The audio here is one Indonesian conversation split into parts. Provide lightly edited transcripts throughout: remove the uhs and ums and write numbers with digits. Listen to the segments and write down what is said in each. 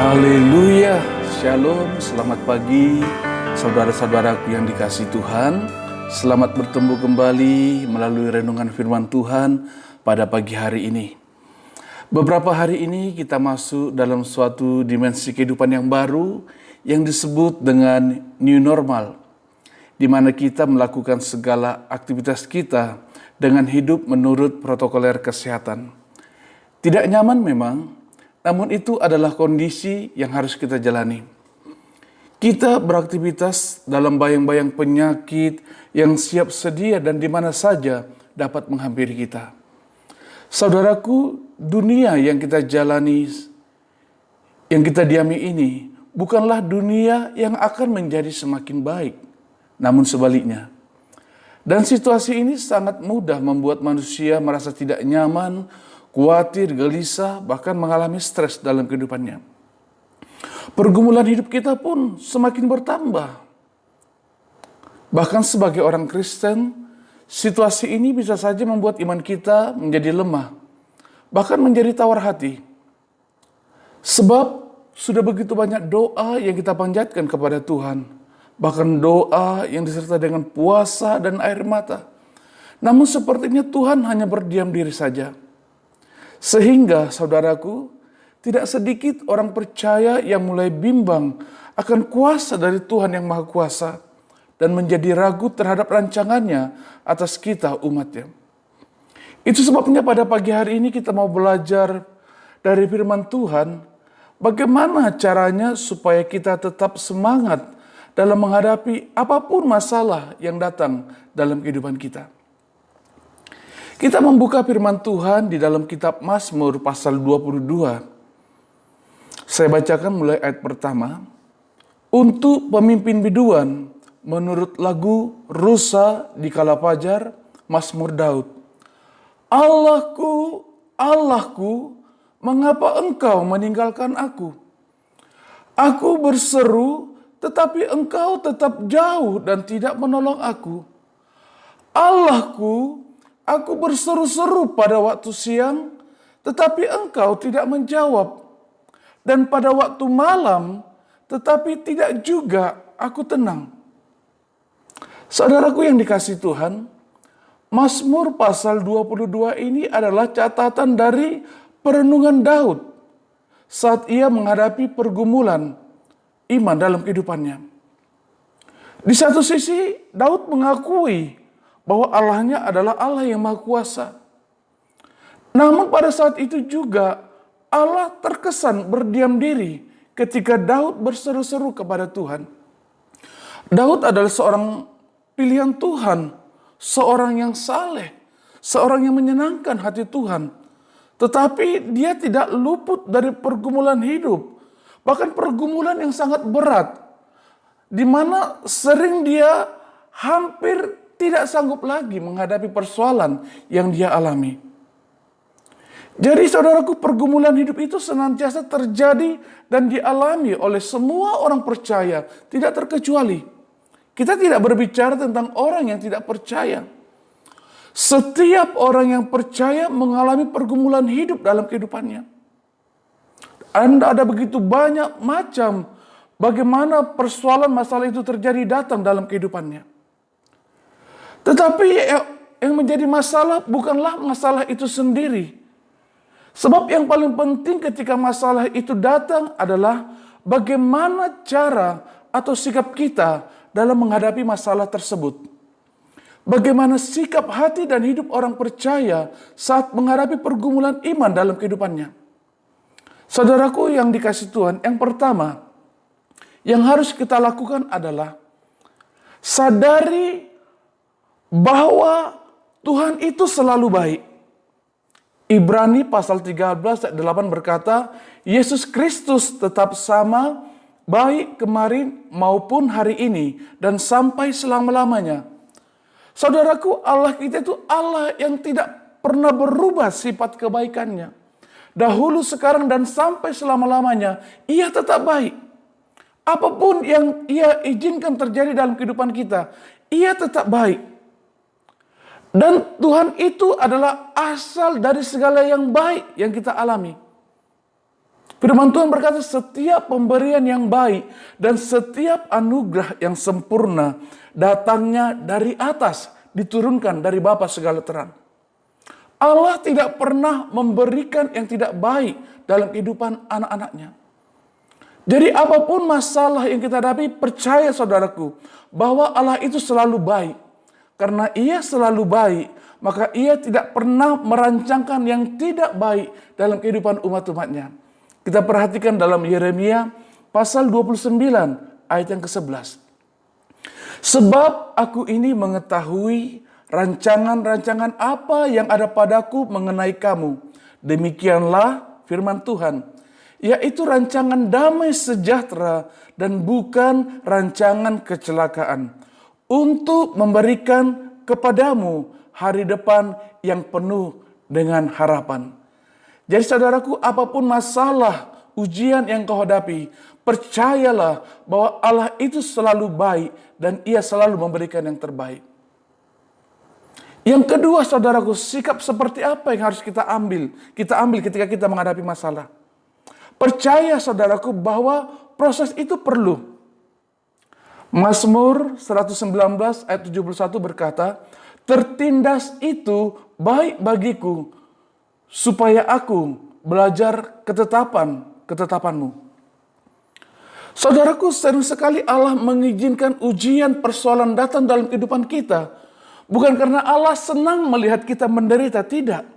Haleluya, Shalom, selamat pagi saudara-saudaraku yang dikasihi Tuhan. Selamat bertemu kembali melalui renungan firman Tuhan pada pagi hari ini. Beberapa hari ini kita masuk dalam suatu dimensi kehidupan yang baru yang disebut dengan new normal, di mana kita melakukan segala aktivitas kita dengan hidup menurut protokoler kesehatan. Tidak nyaman memang, namun itu adalah kondisi yang harus kita jalani. Kita beraktivitas dalam bayang-bayang penyakit yang siap sedia dan di mana saja dapat menghampiri kita. Saudaraku, dunia yang kita jalani, yang kita diami ini, bukanlah dunia yang akan menjadi semakin baik, namun sebaliknya. Dan situasi ini sangat mudah membuat manusia merasa tidak nyaman, khawatir, gelisah, bahkan mengalami stres dalam kehidupannya. Pergumulan hidup kita pun semakin bertambah. Bahkan sebagai orang Kristen, situasi ini bisa saja membuat iman kita menjadi lemah, bahkan menjadi tawar hati. Sebab sudah begitu banyak doa yang kita panjatkan kepada Tuhan, bahkan doa yang disertai dengan puasa dan air mata. Namun sepertinya Tuhan hanya berdiam diri saja. Sehingga saudaraku, tidak sedikit orang percaya yang mulai bimbang akan kuasa dari Tuhan yang Maha Kuasa dan menjadi ragu terhadap rancangannya atas kita umatnya. Itu sebabnya pada pagi hari ini kita mau belajar dari firman Tuhan, bagaimana caranya supaya kita tetap semangat dalam menghadapi apapun masalah yang datang dalam kehidupan kita. Kita membuka firman Tuhan di dalam kitab Mazmur pasal 22. Saya bacakan mulai ayat pertama. Untuk pemimpin biduan, menurut lagu Rusa di Kala Fajar, Mazmur Daud. Allahku, Allahku, mengapa engkau meninggalkan aku? Aku berseru, tetapi engkau tetap jauh dan tidak menolong aku. Allahku, aku berseru-seru pada waktu siang, tetapi engkau tidak menjawab. Dan pada waktu malam, tetapi tidak juga aku tenang. Saudaraku yang dikasihi Tuhan, Mazmur pasal 22 ini adalah catatan dari perenungan Daud saat ia menghadapi pergumulan iman dalam kehidupannya. Di satu sisi, Daud mengakui bahwa Allahnya adalah Allah yang Maha Kuasa. Namun pada saat itu juga Allah terkesan berdiam diri ketika Daud berseru-seru kepada Tuhan. Daud adalah seorang pilihan Tuhan, seorang yang saleh, seorang yang menyenangkan hati Tuhan. Tetapi dia tidak luput dari pergumulan hidup, bahkan pergumulan yang sangat berat, di mana sering dia hampir tidak sanggup lagi menghadapi persoalan yang dia alami. Jadi saudaraku, pergumulan hidup itu senantiasa terjadi dan dialami oleh semua orang percaya, tidak terkecuali. Kita tidak berbicara tentang orang yang tidak percaya. Setiap orang yang percaya mengalami pergumulan hidup dalam kehidupannya. Ada begitu banyak macam bagaimana persoalan masalah itu terjadi datang dalam kehidupannya. Tetapi yang menjadi masalah bukanlah masalah itu sendiri. Sebab yang paling penting ketika masalah itu datang adalah bagaimana cara atau sikap kita dalam menghadapi masalah tersebut. Bagaimana sikap hati dan hidup orang percaya saat menghadapi pergumulan iman dalam kehidupannya. Saudaraku yang dikasihi Tuhan, yang pertama yang harus kita lakukan adalah sadari bahwa Tuhan itu selalu baik. Ibrani pasal 13 ayat 8 berkata, Yesus Kristus tetap sama, baik kemarin maupun hari ini, dan sampai selama-lamanya. Saudaraku, Allah kita itu Allah yang tidak pernah berubah sifat kebaikannya. Dahulu, sekarang, dan sampai selama-lamanya, Ia tetap baik. Apapun yang Ia izinkan terjadi dalam kehidupan kita, Ia tetap baik. Dan Tuhan itu adalah asal dari segala yang baik yang kita alami. Firman Tuhan berkata, setiap pemberian yang baik dan setiap anugerah yang sempurna datangnya dari atas, diturunkan dari Bapa segala terang. Allah tidak pernah memberikan yang tidak baik dalam kehidupan anak-anaknya. Jadi apapun masalah yang kita hadapi, percaya saudaraku, bahwa Allah itu selalu baik. Karena Ia selalu baik, maka Ia tidak pernah merancangkan yang tidak baik dalam kehidupan umat-umatnya. Kita perhatikan dalam Yeremia pasal 29 ayat yang ke-11. Sebab aku ini mengetahui rancangan-rancangan apa yang ada padaku mengenai kamu. Demikianlah firman Tuhan, yaitu rancangan damai sejahtera dan bukan rancangan kecelakaan, untuk memberikan kepadamu hari depan yang penuh dengan harapan. Jadi saudaraku, apapun masalah, ujian yang kau hadapi, percayalah bahwa Allah itu selalu baik dan Ia selalu memberikan yang terbaik. Yang kedua saudaraku, sikap seperti apa yang harus kita ambil? Kita ambil ketika kita menghadapi masalah. Percaya saudaraku bahwa proses itu perlu. Mazmur 119 ayat 71 berkata, tertindas itu baik bagiku, supaya aku belajar ketetapanmu. Saudaraku, sering sekali Allah mengizinkan ujian persoalan datang dalam kehidupan kita. Bukan karena Allah senang melihat kita menderita, tidak.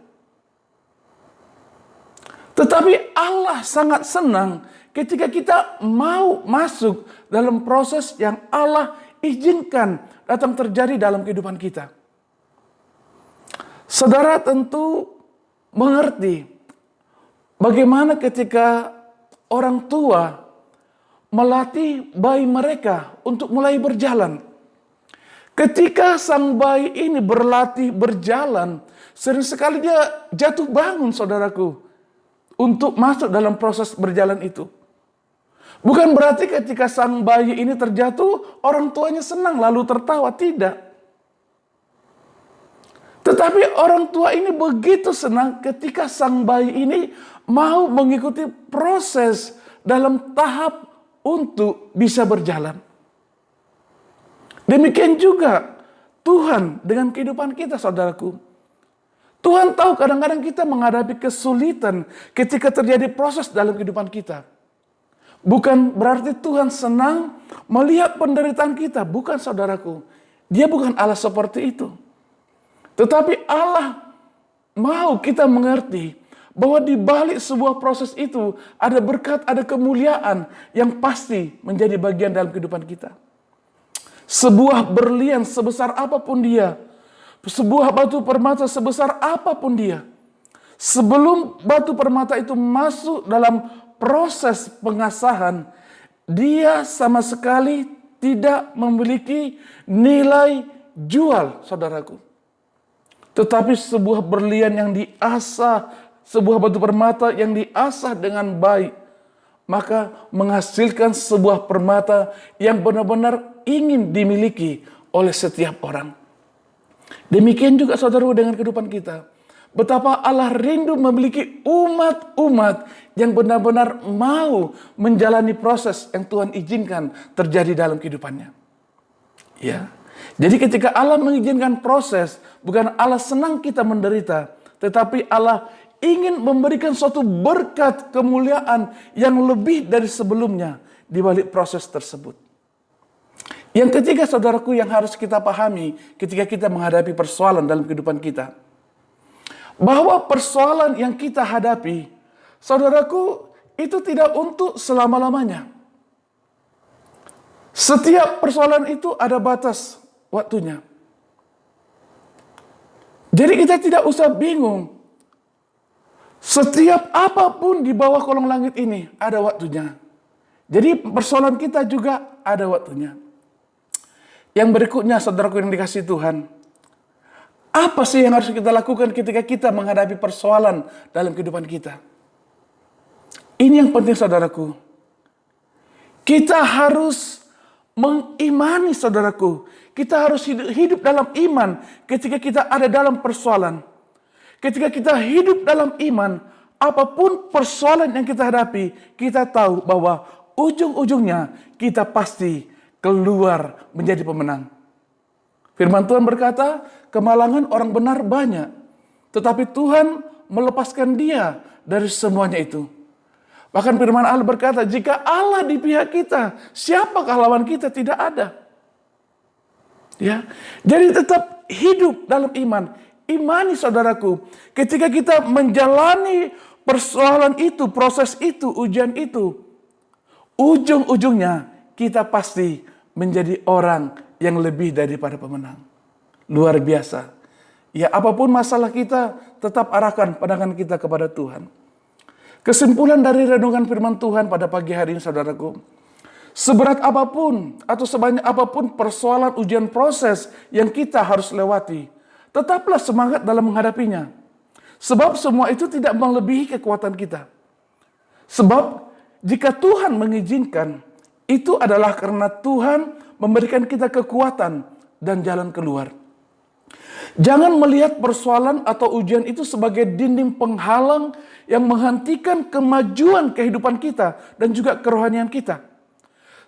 Tetapi Allah sangat senang ketika kita mau masuk dalam proses yang Allah izinkan datang terjadi dalam kehidupan kita. Saudara tentu mengerti bagaimana ketika orang tua melatih bayi mereka untuk mulai berjalan. Ketika sang bayi ini berlatih berjalan, sering sekali dia jatuh bangun, saudaraku, untuk masuk dalam proses berjalan itu. Bukan berarti ketika sang bayi ini terjatuh, orang tuanya senang lalu tertawa, tidak. Tetapi orang tua ini begitu senang ketika sang bayi ini mau mengikuti proses dalam tahap untuk bisa berjalan. Demikian juga Tuhan dengan kehidupan kita, saudaraku. Tuhan tahu kadang-kadang kita menghadapi kesulitan ketika terjadi proses dalam kehidupan kita. Bukan berarti Tuhan senang melihat penderitaan kita. Bukan, saudaraku. Dia bukan Allah seperti itu. Tetapi Allah mau kita mengerti bahwa di balik sebuah proses itu ada berkat, ada kemuliaan yang pasti menjadi bagian dalam kehidupan kita. Sebuah berlian sebesar apapun dia, sebuah batu permata sebesar apapun dia, sebelum batu permata itu masuk dalam proses pengasahan, dia sama sekali tidak memiliki nilai jual, saudaraku. Tetapi sebuah berlian yang diasah, sebuah batu permata yang diasah dengan baik, maka menghasilkan sebuah permata yang benar-benar ingin dimiliki oleh setiap orang. Demikian juga saudara dengan kehidupan kita. Betapa Allah rindu memiliki umat-umat yang benar-benar mau menjalani proses yang Tuhan izinkan terjadi dalam kehidupannya. Ya. Jadi ketika Allah mengizinkan proses, bukan Allah senang kita menderita, tetapi Allah ingin memberikan suatu berkat kemuliaan yang lebih dari sebelumnya di balik proses tersebut. Yang ketiga, saudaraku, yang harus kita pahami ketika kita menghadapi persoalan dalam kehidupan kita, bahwa persoalan yang kita hadapi, saudaraku, itu tidak untuk selama-lamanya. Setiap persoalan itu ada batas waktunya. Jadi kita tidak usah bingung. Setiap apapun di bawah kolong langit ini ada waktunya. Jadi persoalan kita juga ada waktunya. Yang berikutnya, saudaraku yang dikasihi Tuhan, apa sih yang harus kita lakukan ketika kita menghadapi persoalan dalam kehidupan kita? Ini yang penting, saudaraku. Kita harus mengimani, saudaraku. Kita harus hidup dalam iman ketika kita ada dalam persoalan. Ketika kita hidup dalam iman, apapun persoalan yang kita hadapi, kita tahu bahwa ujung-ujungnya kita pasti keluar menjadi pemenang. Firman Tuhan berkata, kemalangan orang benar banyak, tetapi Tuhan melepaskan dia dari semuanya itu. Bahkan firman Allah berkata, jika Allah di pihak kita, siapakah lawan kita? Tidak ada. Ya, jadi tetap hidup dalam iman. Imani saudaraku, ketika kita menjalani persoalan itu, proses itu, ujian itu, ujung-ujungnya kita pasti menjadi orang yang lebih daripada pemenang. Luar biasa. Ya, apapun masalah kita, tetap arahkan pandangan kita kepada Tuhan. Kesimpulan dari renungan firman Tuhan pada pagi hari ini saudaraku, seberat apapun atau sebanyak apapun persoalan ujian proses yang kita harus lewati, tetaplah semangat dalam menghadapinya. Sebab semua itu tidak melebihi kekuatan kita. Sebab jika Tuhan mengizinkan, itu adalah karena Tuhan memberikan kita kekuatan dan jalan keluar. Jangan melihat persoalan atau ujian itu sebagai dinding penghalang yang menghentikan kemajuan kehidupan kita dan juga kerohanian kita.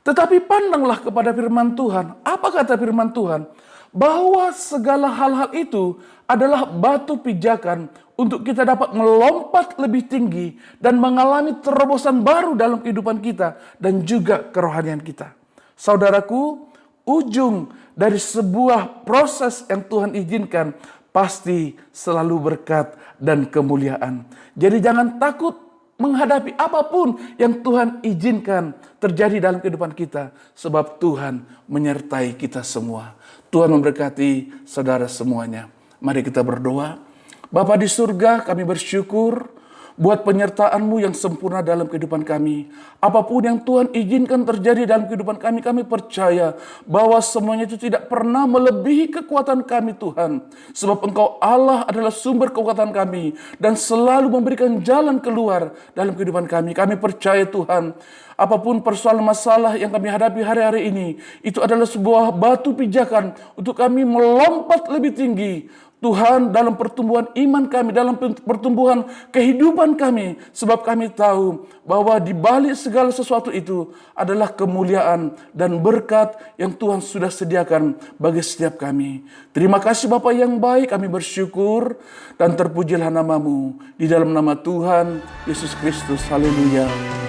Tetapi pandanglah kepada firman Tuhan. Apa kata firman Tuhan? Bahwa segala hal-hal itu adalah batu pijakan untuk kita dapat melompat lebih tinggi dan mengalami terobosan baru dalam kehidupan kita dan juga kerohanian kita. Saudaraku, ujung dari sebuah proses yang Tuhan izinkan pasti selalu berkat dan kemuliaan. Jadi jangan takut menghadapi apapun yang Tuhan izinkan terjadi dalam kehidupan kita. Sebab Tuhan menyertai kita semua. Tuhan memberkati saudara semuanya. Mari kita berdoa. Bapa di surga, kami bersyukur buat penyertaan-Mu yang sempurna dalam kehidupan kami. Apapun yang Tuhan izinkan terjadi dalam kehidupan kami, kami percaya bahwa semuanya itu tidak pernah melebihi kekuatan kami Tuhan. Sebab Engkau Allah adalah sumber kekuatan kami dan selalu memberikan jalan keluar dalam kehidupan kami. Kami percaya Tuhan, apapun persoalan masalah yang kami hadapi hari-hari ini, itu adalah sebuah batu pijakan untuk kami melompat lebih tinggi. Tuhan, dalam pertumbuhan iman kami, dalam pertumbuhan kehidupan kami, sebab kami tahu bahwa di balik segala sesuatu itu adalah kemuliaan dan berkat yang Tuhan sudah sediakan bagi setiap kami. Terima kasih Bapa yang baik, kami bersyukur dan terpujilah nama-Mu di dalam nama Tuhan Yesus Kristus. Haleluya.